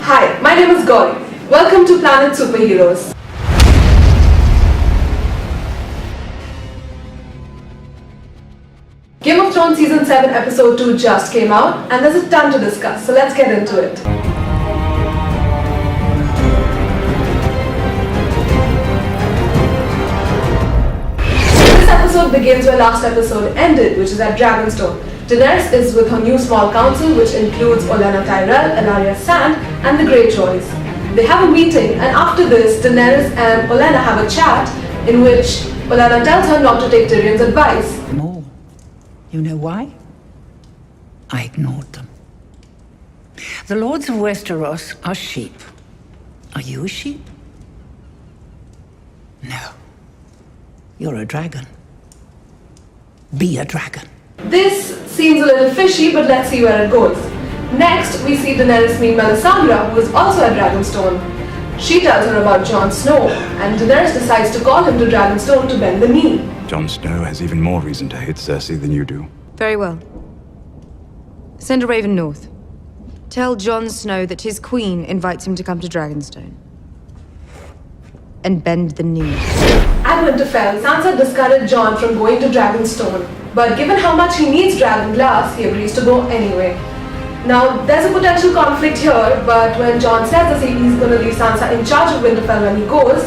Hi, my name is Gauri. Welcome to Planet Superheroes. Game of Thrones Season 7 Episode 2 just came out and there's a ton to discuss, so let's get into it. This episode begins where last episode ended, which is at Dragonstone. Daenerys is with her new small council, which includes Olenna Tyrell, Ellaria Sand, and the Greyjoys. They have a meeting, and after this, Daenerys and Olenna have a chat in which Olenna tells her not to take Tyrion's advice. More. You know why? I ignored them. The lords of Westeros are sheep. Are you a sheep? No. You're a dragon. Be a dragon. This seems a little fishy, but let's see where it goes. Next, we see Daenerys meet Melisandre, who is also at Dragonstone. She tells her about Jon Snow, and Daenerys decides to call him to Dragonstone to bend the knee. Jon Snow has even more reason to hate Cersei than you do. Very well. Send a raven north. Tell Jon Snow that his queen invites him to come to Dragonstone. And bend the knee. At Winterfell, Sansa discouraged Jon from going to Dragonstone, but given how much he needs dragon glass, he agrees to go anyway. Now, there's a potential conflict here, but when Jon says that he's going to leave Sansa in charge of Winterfell when he goes,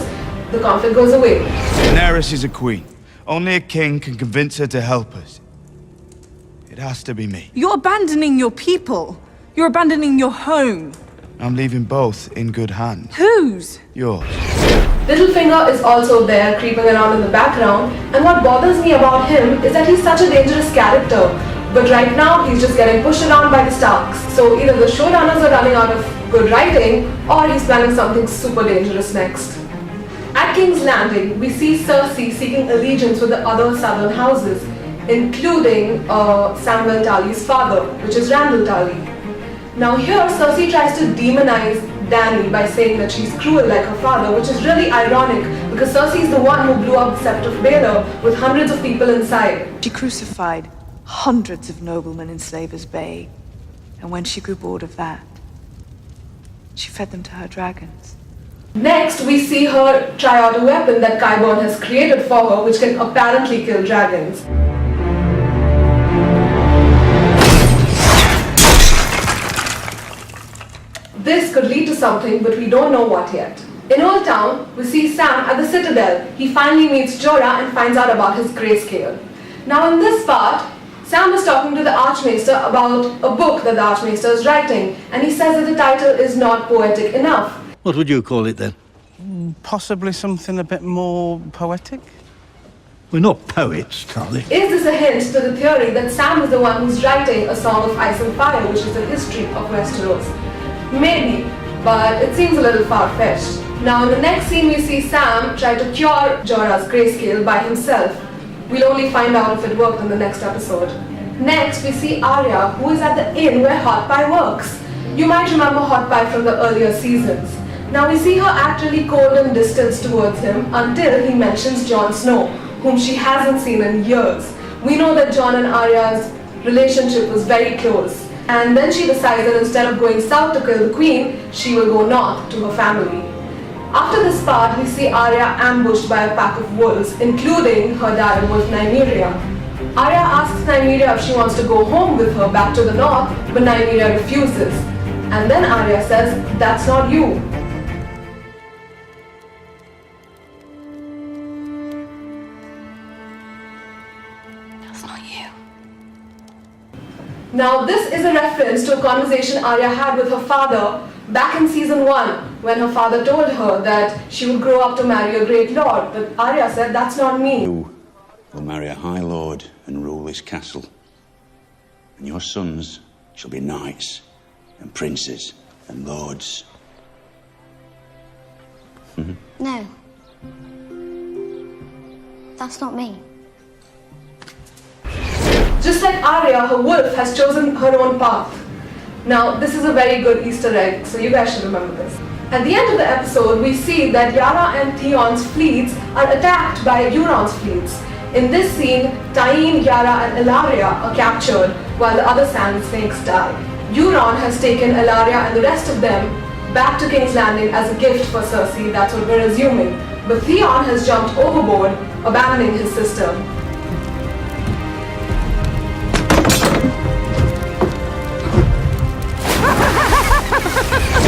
the conflict goes away. Daenerys is a queen. Only a king can convince her to help us. It has to be me. You're abandoning your people. You're abandoning your home. I'm leaving both in good hands. Whose? Yours. Littlefinger is also there, creeping around in the background, and what bothers me about him is that he's such a dangerous character. But right now, he's just getting pushed around by the Starks. So either the showrunners are running out of good writing, or he's planning something super dangerous next. At King's Landing, we see Cersei seeking allegiance with the other southern houses, including Samwell Tarly's father, which is Randyll Tarly. Now here, Cersei tries to demonize Dany by saying that she's cruel like her father, which is really ironic because Cersei is the one who blew up the Sept of Baelor with hundreds of people inside. She crucified hundreds of noblemen in Slaver's Bay, and when she grew bored of that, she fed them to her dragons. Next, we see her try out a weapon that Qyburn has created for her, which can apparently kill dragons. This could lead to something, but we don't know what yet. In Old Town, we see Sam at the Citadel. He finally meets Jorah and finds out about his grayscale. Now in this part, Sam is talking to the Archmaester about a book that the Archmaester is writing, and he says that the title is not poetic enough. What would you call it then? Possibly something a bit more poetic? We're not poets, Tarly. Is this a hint to the theory that Sam is the one who's writing A Song of Ice and Fire, which is the history of Westeros? Maybe, but it seems a little far-fetched. Now in the next scene we see Sam try to cure Jorah's grayscale by himself. We'll only find out if it worked in the next episode. Next we see Arya, who is at the inn where Hot Pie works. You might remember Hot Pie from the earlier seasons. Now we see her act really cold and distant towards him until he mentions Jon Snow, whom she hasn't seen in years. We know that Jon and Arya's relationship was very close. And then she decides that instead of going south to kill the queen, she will go north to her family. After this part, we see Arya ambushed by a pack of wolves, including her dire wolf Nymeria. Arya asks Nymeria if she wants to go home with her back to the north, but Nymeria refuses. And then Arya says, "That's not you." That's not you. Now this is a reference to a conversation Arya had with her father back in season 1 when her father told her that she would grow up to marry a great lord, but Arya said, "That's not me." You will marry a high lord and rule this castle, and your sons shall be knights and princes and lords. No. That's not me. Just like Arya, her wolf has chosen her own path. Now, this is a very good Easter egg, so you guys should remember this. At the end of the episode, we see that Yara and Theon's fleets are attacked by Euron's fleets. In this scene, Tyene, Yara and Ellaria are captured while the other Sand Snakes die. Euron has taken Ellaria and the rest of them back to King's Landing as a gift for Cersei, that's what we're assuming. But Theon has jumped overboard, abandoning his sister.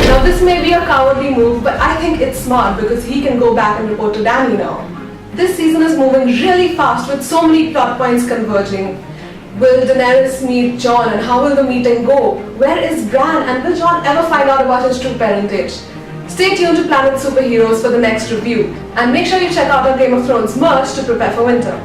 Now this may be a cowardly move, but I think it's smart because he can go back and report to Dany now. This season is moving really fast with so many plot points converging. Will Daenerys meet Jon and how will the meeting go? Where is Bran and will Jon ever find out about his true parentage? Stay tuned to Planet Superheroes for the next review and make sure you check out our Game of Thrones merch to prepare for winter.